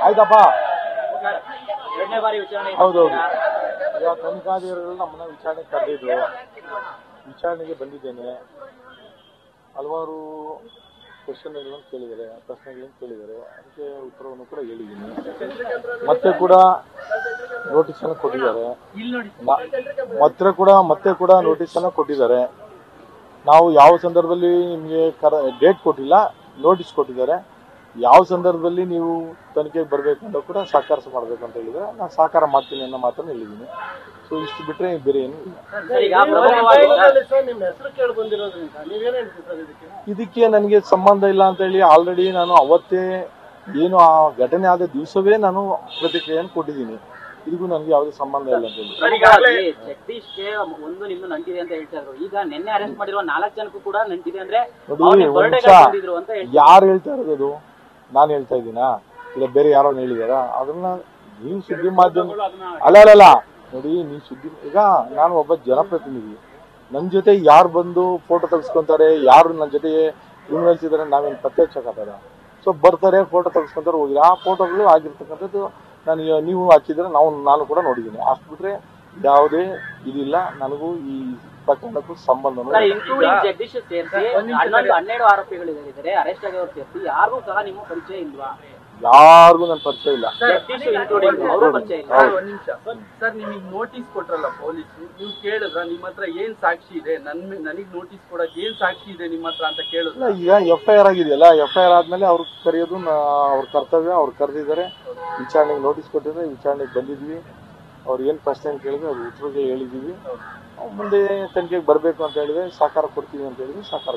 ಆಯ್ತಪ್ಪ. ಎರಡನೇ ಬಾರಿ ವಿಚಾರಣೆ. ಹೌದೌದು. ಈಗ ತನಿಖಾಧಿಕಾರಿಗಳು ನಮ್ಮನ್ನ ವಿಚಾರಣೆಗೆ ಕರೆದಿದ್ರು. ವಿಚಾರಣೆಗೆ ಬಂದಿದ್ದೇನೆ. ಹಲವಾರು ಕ್ವಶನ್ಗಳನ್ನು ಕೇಳಿದ್ದಾರೆ, ಪ್ರಶ್ನೆಗಳನ್ನು ಕೇಳಿದ್ದಾರೆ. ಅದಕ್ಕೆ ಉತ್ತರವನ್ನು ಕೂಡ ಹೇಳಿದ್ದೀನಿ. ಮತ್ತೆ ಕೂಡ ನೋಟಿಸ್ ಅನ್ನು ಕೊಟ್ಟಿದ್ದಾರೆ. ಮತ್ತೆ ಕೂಡ ನೋಟಿಸ್ ಅನ್ನು ಕೊಟ್ಟಿದ್ದಾರೆ. ನಾವು ಯಾವ ಸಂದರ್ಭದಲ್ಲಿ ನಿಮಗೆ ಡೇಟ್ ಕೊಟ್ಟಿಲ್ಲ, ನೋಟಿಸ್ ಕೊಟ್ಟಿದ್ದಾರೆ. ಯಾವ ಸಂದರ್ಭದಲ್ಲಿ ನೀವು ತನಿಖೆಗೆ ಬರಬೇಕು ಅಂತ ಕೂಡ ಸಹಕಾರ ಮಾಡಬೇಕು ಅಂತ ಹೇಳಿದ್ರೆ ನಾನು ಸಹಕಾರ ಮಾಡ್ತೀನಿ ಅನ್ನೋ ಮಾತನ್ನು ಹೇಳಿದ್ದೀನಿ. ಸೊ ಇಷ್ಟು ಬಿಟ್ಟರೆ ಬೇರೆ ಏನು ಇಲ್ಲ. ಇದಕ್ಕೆ ನನಗೆ ಸಂಬಂಧ ಇಲ್ಲ ಅಂತ ಹೇಳಿ ಆಲ್ರೆಡಿ ನಾನು ಅವತ್ತೇ ಏನು ಆ ಘಟನೆ ಆದ ದಿವಸವೇ ನಾನು ಪ್ರತಿಕ್ರಿಯೆಯನ್ನು ಕೊಟ್ಟಿದ್ದೀನಿ. ಇದಕ್ಕೂ ನನಗೆ ಯಾವುದೇ ಸಂಬಂಧ ಇಲ್ಲ ಅಂತ ಹೇಳಿ. ಜಗದೀಶ್ಗೆ ಒಂದು ನಿಮ್ದು ನಂಟಿದೆ ಅಂತ ಹೇಳ್ತಾ ಇದ್ರು. ಈಗ ನಿನ್ನೆ ಅರೆಸ್ಟ್ ಮಾಡಿರುವ 4 ಜನಕ್ಕೂ ಕೂಡ ನಂಟಿದೆ ಅಂದ್ರೆ ಯಾರು ಹೇಳ್ತಾ ಇರೋದು? ನಾನು ಹೇಳ್ತಾ ಇದ್ದೀನಾ ಇಲ್ಲ ಬೇರೆ ಯಾರೋ ಹೇಳಿದಾರ? ಅದನ್ನ ನೀವು ಸುದ್ದಿ ಮಾಧ್ಯಮ ಅಲ್ಲ ನೋಡಿ, ನೀವು ಸುದ್ದಿ. ಈಗ ನಾನು ಒಬ್ಬ ಜನಪ್ರತಿನಿಧಿ. ನನ್ನ ಜೊತೆ ಯಾರು ಬಂದು ಫೋಟೋ ತೆಗೆಸ್ಕೊಂತಾರೆ, ಯಾರು ನನ್ನ ಜೊತೆ ಕ್ರಿಮಿನಲ್ಸ್ ಇದಾರೆ ನಾವೇನು ಪತ್ತೆ ಹಚ್ಚಕ್ಕಾಗಲ್ಲ. ಸೊ ಬರ್ತಾರೆ, ಫೋಟೋ ತೆಗೆಸ್ಕೊಂತಾರೆ, ಹೋಗಿ ಆ ಫೋಟೋಗಳು ಆಗಿರ್ತಕ್ಕಂಥದ್ದು ನೀವು ಹಾಕಿದ್ರೆ ನಾನು ಕೂಡ ನೋಡಿದ್ದೀನಿ. ಅಷ್ಟು ಬಿಟ್ರೆ ಯಾವುದೇ ಇದಿಲ್ಲ. ನನಗೂ ಈ ಪ್ರಕರಣಕ್ಕೂ ಸಂಬಂಧ. ಜಗದೀಶ್ ಸೇರಿಸಿ 12 ಆರೋಪಿಗಳಿದ್ದಾರೆ, ಅರೆಸ್ಟ್ ಆಗಿರೋರು ಸೇರಿಸಿ ಯಾರಿಗೂ ಸಹ ನಿಮ್ಮ ಪರಿಚಯ ಇಲ್ವಾ? ಯಾರಿಗೂ ನನ್ನ ಪರಿಚಯ ಇಲ್ಲ. ಒಂದ್ ನಿಮಿಷ ಸರ್, ನಿಮಗೆ ನೋಟಿಸ್ ಕೊಟ್ರಲ್ಲ ಪೊಲೀಸ್, ನೀವು ಕೇಳಿದ್ರ ನಿಮ್ಮ ಹತ್ರ ಏನ್ ಸಾಕ್ಷಿ ಇದೆ, ನನಗ್ ನೋಟಿಸ್ ಕೊಡಕ್ ಏನ್ ಸಾಕ್ಷಿ ಇದೆ ನಿಮ್ಮ ಹತ್ರ ಅಂತ ಕೇಳಿದ್ರ? ಈಗ FIR ಆಗಿದೆಯಲ್ಲ, FIR ಆದ್ಮೇಲೆ ಅವ್ರು ಕರೆಯೋದು ಅವ್ರ ಕರ್ತವ್ಯ. ಅವ್ರು ಕರೆದಿದ್ದಾರೆ, ವಿಚಾರಣೆಗೆ ನೋಟಿಸ್ ಕೊಟ್ಟಿದ್ರೆ ವಿಚಾರಣೆಗೆ ಬಂದಿದ್ವಿ. ಅವ್ರು ಏನ್ ಪ್ರಶ್ನೆ ಕೇಳಿದ್ರೆ ಅವ್ರ ಉತ್ತರಕ್ಕೆ ಹೇಳಿದೀವಿ. ಮುಂದೆ ತನಿಖೆಗೆ ಬರಬೇಕು ಅಂತ ಹೇಳಿದ್ರೆ ಸಹಕಾರ ಕೊಡ್ತೀವಿ ಅಂತ ಹೇಳಿದ್ರೆ ಸಹಕಾರ.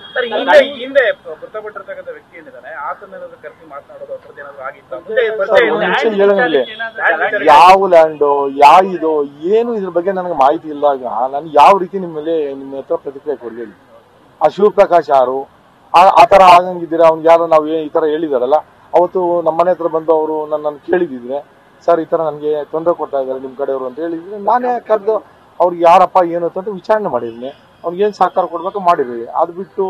ಹಿಂದೆ ಮೃತಪಟ್ಟಿರ್ತಕ್ಕಂಥ ವ್ಯಕ್ತಿ ಏನಿದ್ದಾರೆ ಆತನ ಕರೆಸಿ ಮಾತನಾಡೋದು ಯಾವ ಲ್ಯಾಂಡು ಇದು ಏನು ಇದ್ರ ಬಗ್ಗೆ ನನಗೆ ಮಾಹಿತಿ ಇಲ್ಲ. ನಾನು ಯಾವ ರೀತಿ ನಿಮ್ಮ ಹತ್ರ ಪ್ರತಿಕ್ರಿಯೆ ಕೊಡ್ಲಿ? ಆ ಶಿವಪ್ರಕಾಶ್ ಯಾರು? ಆತರ ಆಗಂಗಿದ್ದೀರಾ? ಅವ್ನಿಗೆ ಯಾರು ನಾವು ಈ ತರ ಹೇಳಿದಾರಲ್ಲ, ಅವತ್ತು ನಮ್ಮನೆ ಹತ್ರ ಬಂದು ಅವರು ನನ್ನನ್ನು ಕೇಳಿದಿದ್ರೆ, ಸರ್ ಈ ತರ ನನಗೆ ತೊಂದರೆ ಕೊಡ್ತಾ ಇದ್ದಾರೆ ನಿಮ್ ಕಡೆಯವರು ಅಂತ ಹೇಳಿದ್ರೆ ನಾನೇ ಕರೆದು ಅವ್ರಿಗೆ ಯಾರಪ್ಪ ಏನು ಅಂತ ವಿಚಾರಣೆ ಮಾಡಿದ್ದೀನಿ. ಅವ್ನಿಗೆ ಏನ್ ಸಹಕಾರ ಕೊಡ್ಬೇಕು ಮಾಡಿದ್ವಿ. ಅದು ಬಿಟ್ಟು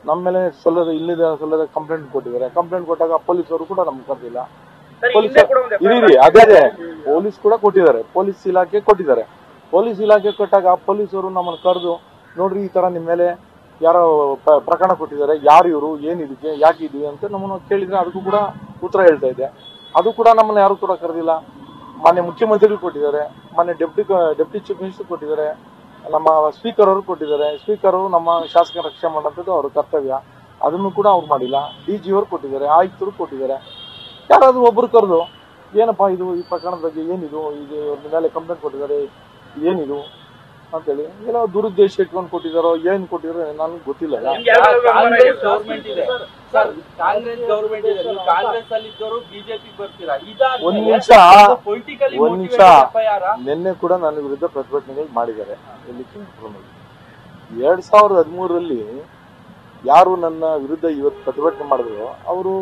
ನಮ್ಮ ಮೇಲೆ ಸಲ್ಲದ ಕಂಪ್ಲೇಂಟ್ ಕೊಟ್ಟಿದ್ದಾರೆ. ಕಂಪ್ಲೇಂಟ್ ಕೊಟ್ಟಾಗ ಪೊಲೀಸರು ಕೂಡ ನಮ್ಗೆ ಕರೆದಿಲ್ಲ. ಅದೇ ಪೊಲೀಸ್ ಕೂಡ ಕೊಟ್ಟಿದ್ದಾರೆ, ಪೊಲೀಸ್ ಇಲಾಖೆ ಕೊಟ್ಟಿದ್ದಾರೆ. ಪೊಲೀಸ್ ಇಲಾಖೆ ಕೊಟ್ಟಾಗ ಪೊಲೀಸರು ನಮ್ಮನ್ನು ಕರೆದು ನೋಡ್ರಿ ಈ ತರ ನಿಮ್ಮ ಮೇಲೆ ಯಾರೋ ಪ್ರಕರಣ ಕೊಟ್ಟಿದ್ದಾರೆ, ಯಾರು ಇವರು, ಏನಿದಕ್ಕೆ, ಯಾಕೆ ಇದೀವಿ ಅಂತ ನಮ್ಮನ್ನು ಕೇಳಿದ್ರೆ ಅದಕ್ಕೂ ಕೂಡ ಉತ್ತರ ಹೇಳ್ತಾ ಇದೆ. ಅದು ಕೂಡ ನಮ್ಮನ್ನ ಯಾರು ಕೂಡ ಕರೆದಿಲ್ಲ. ಮಾನ್ಯ ಮುಖ್ಯಮಂತ್ರಿಗಳು ಕೊಟ್ಟಿದ್ದಾರೆ, ಮಾನ್ಯ ಡೆಪ್ಟಿ ಚೀಫ್ ಮಿನಿಸ್ಟರ್ ಕೊಟ್ಟಿದ್ದಾರೆ, ನಮ್ಮ ಸ್ಪೀಕರ್ ಅವರು ಕೊಟ್ಟಿದ್ದಾರೆ. ಸ್ಪೀಕರ್ ನಮ್ಮ ಶಾಸಕರ ರಕ್ಷಣೆ ಮಾಡೋಂಥದ್ದು ಅವ್ರ ಕರ್ತವ್ಯ. ಅದನ್ನು ಕೂಡ ಅವ್ರು ಮಾಡಿಲ್ಲ. DG ಅವರು ಕೊಟ್ಟಿದ್ದಾರೆ, ಆಯುಕ್ತರು ಕೊಟ್ಟಿದ್ದಾರೆ. ಯಾರಾದ್ರೂ ಒಬ್ರು ಕರೆದು ಏನಪ್ಪಾ ಇದು, ಈ ಪ್ರಕರಣದ ಬಗ್ಗೆ ಏನಿದು, ಇದು ಅವ್ರ ಮೇಲೆ ಕಂಪ್ಲೇಂಟ್ ಕೊಟ್ಟಿದ್ದಾರೆ, ಏನಿದು ಅಂತೇಳಿ ಏನೋ ದುರುದ್ದೇಶ ಇಟ್ಕೊಂಡು ಕೊಟ್ಟಿದ್ದಾರೋ ಏನ್ ಕೊಟ್ಟಿದಾರೋ ನನಗೆ ಗೊತ್ತಿಲ್ಲ. ಕಾಂಗ್ರೆಸ್ ಗೌರ್ಮೆಂಟ್ ಇದೆ, ಕಾಂಗ್ರೆಸ್ ಗೌರ್ಮೆಂಟ್ ಇದೆ, ಕಾಂಗ್ರೆಸ್ ಅಲ್ಲಿ ಇದ್ದವರು ಬಿಜೆಪಿ ಬರ್ತೀರಾ? ಒಂದ್ ನಿಮಿಷ ನಿನ್ನೆ ಕೂಡ ನನ್ನ ವಿರುದ್ಧ ಪ್ರತಿಭಟನೆಗಳು ಮಾಡಿದ್ದಾರೆ. 2013ರಲ್ಲಿ ಯಾರು ನನ್ನ ವಿರುದ್ಧ ಇವತ್ತು ಪ್ರತಿಭಟನೆ ಮಾಡಿದ್ರು ಅವರು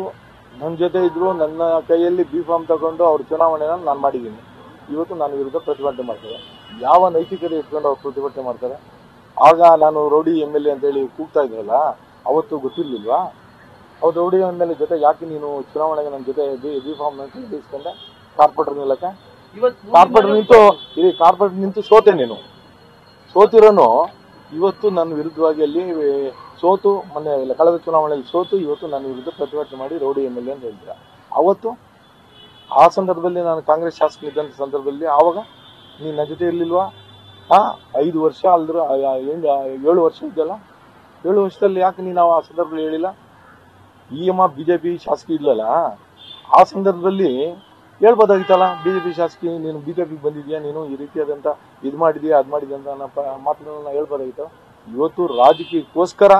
ನನ್ನ ಜೊತೆ ಇದ್ರು. ನನ್ನ ಕೈಯಲ್ಲಿ B.Pharm ತಗೊಂಡು ಅವ್ರ ಚುನಾವಣೆನ ನಾನು ಮಾಡಿದ್ದೀನಿ. ಇವತ್ತು ನನ್ನ ವಿರುದ್ಧ ಪ್ರತಿಭಟನೆ ಮಾಡ್ತಾರೆ. ಯಾವ ನೈತಿಕತೆ ಇಟ್ಕೊಂಡು ಅವ್ರು ಪ್ರತಿಭಟನೆ ಮಾಡ್ತಾರೆ? ಆಗ ನಾನು ರೌಡಿ MLA ಅಂತ ಹೇಳಿ ಕೂಗ್ತಾ ಇದ್ರಲ್ಲ, ಅವತ್ತು ಗೊತ್ತಿರ್ಲಿಲ್ವಾ? ಅವ್ರು ರೌಡಿ MLA ಜೊತೆ ಯಾಕೆ ನೀನು ಚುನಾವಣೆಗೆ ನನ್ನ ಜೊತೆ B.Pharm ಅಂತ ಇಸ್ಕೊಂಡೆ? ಕಾರ್ಪೊರೇಟರ್ ನಿಲ್ಲಕ್ಕೆ ಕಾರ್ಪೊರೇಟರ್ ನಿಂತು ಸೋತೆ. ನೀನು ಸೋತಿರೋನು ಇವತ್ತು ನನ್ನ ವಿರುದ್ಧವಾಗಿ ಅಲ್ಲಿ ಸೋತು, ಮೊನ್ನೆ ಕಳೆದ ಚುನಾವಣೆಯಲ್ಲಿ ಸೋತು ಇವತ್ತು ನನ್ನ ವಿರುದ್ಧ ಪ್ರತಿಭಟನೆ ಮಾಡಿ ರೌಡಿ MLA ಅಂತ ಹೇಳ್ತೀರ. ಅವತ್ತು ಆ ಸಂದರ್ಭದಲ್ಲಿ ನಾನು ಕಾಂಗ್ರೆಸ್ ಶಾಸಕನಿದ್ದಂಥ ಸಂದರ್ಭದಲ್ಲಿ ಆವಾಗ ನೀನು ನನ್ನ ಜೊತೆ ಇರ್ಲಿಲ್ವಾ? 5 ವರ್ಷ ಅಲ್ದ್ರು 7 ವರ್ಷ ಇದ್ದಲ್ಲ, 7 ವರ್ಷದಲ್ಲಿ ಯಾಕೆ ನೀನು ಆ ಸಂದರ್ಭದಲ್ಲಿ ಹೇಳಿಲ್ಲ? BJP ಶಾಸಕಿ ಇದ್ಲಲ್ಲ, ಆ ಸಂದರ್ಭದಲ್ಲಿ ಹೇಳ್ಬೋದಾಗಿತ್ತಲ್ಲ, BJP ಶಾಸಕಿ ನೀನು BJPಗೆ ಬಂದಿದ್ಯಾ, ನೀನು ಈ ರೀತಿಯಾದಂತ ಇದು ಮಾಡಿದ್ಯಾ ಅದು ಮಾಡಿದ್ಯಾ ಅಂತ ಮಾತುಗಳನ್ನ ಹೇಳ್ಬೋದಾಗಿತ್ತು. ಇವತ್ತು ರಾಜಕೀಯಕ್ಕೋಸ್ಕರ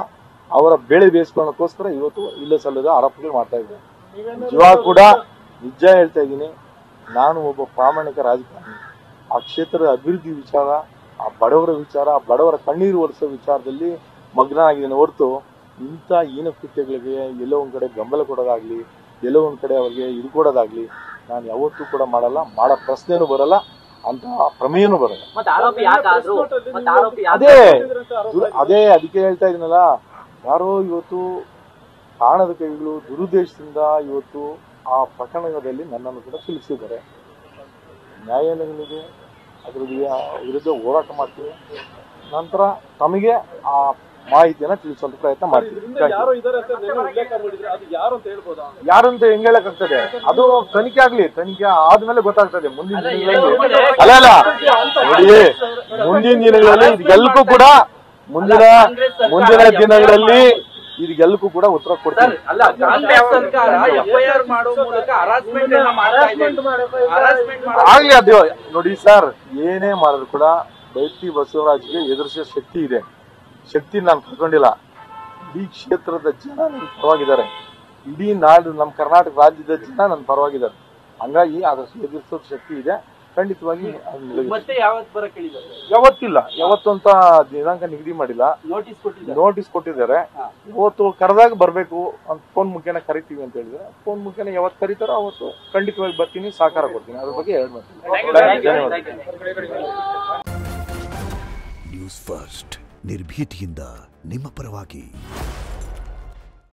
ಅವರ ಬೆಳೆ ಬೇಯಿಸ್ಕೊಳ್ಳೋಕ್ಕೋಸ್ಕರ ಇವತ್ತು ಇಲ್ಲ ಸಲ್ಲದ ಆರೋಪಗಳು ಮಾಡ್ತಾ ಇದ್ದಾರೆ. ಇವಾಗ ಕೂಡ ನಿಜ ಹೇಳ್ತಾ ಇದ್ದೀನಿ, ನಾನು ಒಬ್ಬ ಪ್ರಾಮಾಣಿಕ ರಾಜಕಾರಣಿ. ಆ ಕ್ಷೇತ್ರದ ಅಭಿವೃದ್ಧಿ ವಿಚಾರ, ಆ ಬಡವರ ವಿಚಾರ, ಆ ಬಡವರ ಕಣ್ಣೀರು ಒರೆಸೋ ವಿಚಾರದಲ್ಲಿ ಮಗ್ನ ಆಗಿದ್ದೇನೆ ಹೊರತು ಇಂಥ ಹೀನ ಕೃತ್ಯಗಳಿಗೆ ಎಲ್ಲೋ ಒಂದ್ ಕಡೆ ಬೆಂಬಲ ಕೊಡೋದಾಗ್ಲಿ, ಎಲ್ಲೋ ಒಂದ್ ಕಡೆ ಅವ್ರಿಗೆ ಇದು ಕೊಡೋದಾಗ್ಲಿ ನಾನು ಯಾವತ್ತೂ ಕೂಡ ಮಾಡಲ್ಲ. ಮಾಡೋ ಪ್ರಶ್ನೆನೂ ಬರಲ್ಲ, ಅಂತ ಪ್ರಮೇಯನೂ ಬರಲ್ಲ. ಅದೇ ಅದಕ್ಕೆ ಹೇಳ್ತಾ ಇದೀನಲ್ಲ, ಯಾರೋ ಇವತ್ತು ಕಾಣದ ಕೈಗಳು ದುರುದ್ದೇಶದಿಂದ ಇವತ್ತು ಆ ಪ್ರಕರಣದಲ್ಲಿ ನನ್ನನ್ನು ಕೂಡ ಸಿಲುಕಿಸಿದ್ದಾರೆ. ನ್ಯಾಯಾಲಯಗಳಿಗೆ ಅದರ ವಿರುದ್ಧ ಹೋರಾಟ ಮಾಡ್ತೀವಿ. ನಂತರ ತಮಗೆ ಆ ಮಾಹಿತಿಯನ್ನು ತಿಳಿಸುವಂತ ಪ್ರಯತ್ನ ಮಾಡ್ತೀವಿ. ಯಾರಂತ ಹೆಂಗ್ ಹೇಳಕ್ಕಾಗ್ತದೆ? ಅದು ತನಿಖೆ ಆಗ್ಲಿ, ತನಿಖೆ ಆದ್ಮೇಲೆ ಗೊತ್ತಾಗ್ತದೆ. ಮುಂದಿನ ದಿನಗಳಲ್ಲಿ ಅಲ್ಲ ನೋಡಿ, ಮುಂದಿನ ದಿನಗಳಲ್ಲಿ ಇದೆಲ್ಲಕ್ಕೂ ಕೂಡ ಮುಂದಿನ ದಿನಗಳಲ್ಲಿ ಇದೆಲ್ಲಕ್ಕೂ ಕೂಡ ಉತ್ತರ ಕೊಡ್ತೀವಿ. ಆಗ್ಲಿ ಅದು ನೋಡಿ ಸರ್, ಏನೇ ಮಾಡಿದ್ರು ಕೂಡ ಬೈತಿ ಬಸವರಾಜ್ಗೆ ಎದುರಿಸೋ ಶಕ್ತಿ ಇದೆ. ಶಕ್ತಿ ನಾನು ಕಳ್ಕೊಂಡಿಲ್ಲ. ಇಡೀ ಕ್ಷೇತ್ರದ ಜನ ನನ್ನ ಪರವಾಗಿದ್ದಾರೆ. ಇಡೀ ನಾಡು, ನಮ್ಮ ಕರ್ನಾಟಕ ರಾಜ್ಯದ ಜನ ನನ್ನ ಪರವಾಗಿದ್ದಾರೆ. ಹಂಗಾಗಿ ಅದಷ್ಟು ಎದುರಿಸೋ ಶಕ್ತಿ ಇದೆ. ಖಂಡಿತವಾಗಿ ಯಾವತ್ತಿಲ್ಲ, ಯಾವತ್ತಂತ ದಿನಾಂಕ ನಿಗದಿ ಮಾಡಿಲ್ಲ. ನೋಟಿಸ್ ಕೊಟ್ಟಿದ್ದಾರೆ. ಇವತ್ತು ಕರೆದಾಗ ಬರ್ಬೇಕು ಅಂತ ಫೋನ್ ಮುಖೇನ ಕರಿತೀವಿ ಅಂತ ಹೇಳಿದ್ರೆ, ಫೋನ್ ಮುಖೇನ ಯಾವತ್ತು ಕರೀತಾರೋ ಅವತ್ತು ಖಂಡಿತವಾಗಿ ಬರ್ತೀನಿ, ಸಹಕಾರ ಕೊಡ್ತೀನಿ. ಅದ್ರ ಬಗ್ಗೆ ಎರಡು ಮಾತು. ನ್ಯೂಸ್ ಫಸ್ಟ್, ನಿರ್ಭೀತಿಯಿಂದ ನಿಮ್ಮ ಪರವಾಗಿ.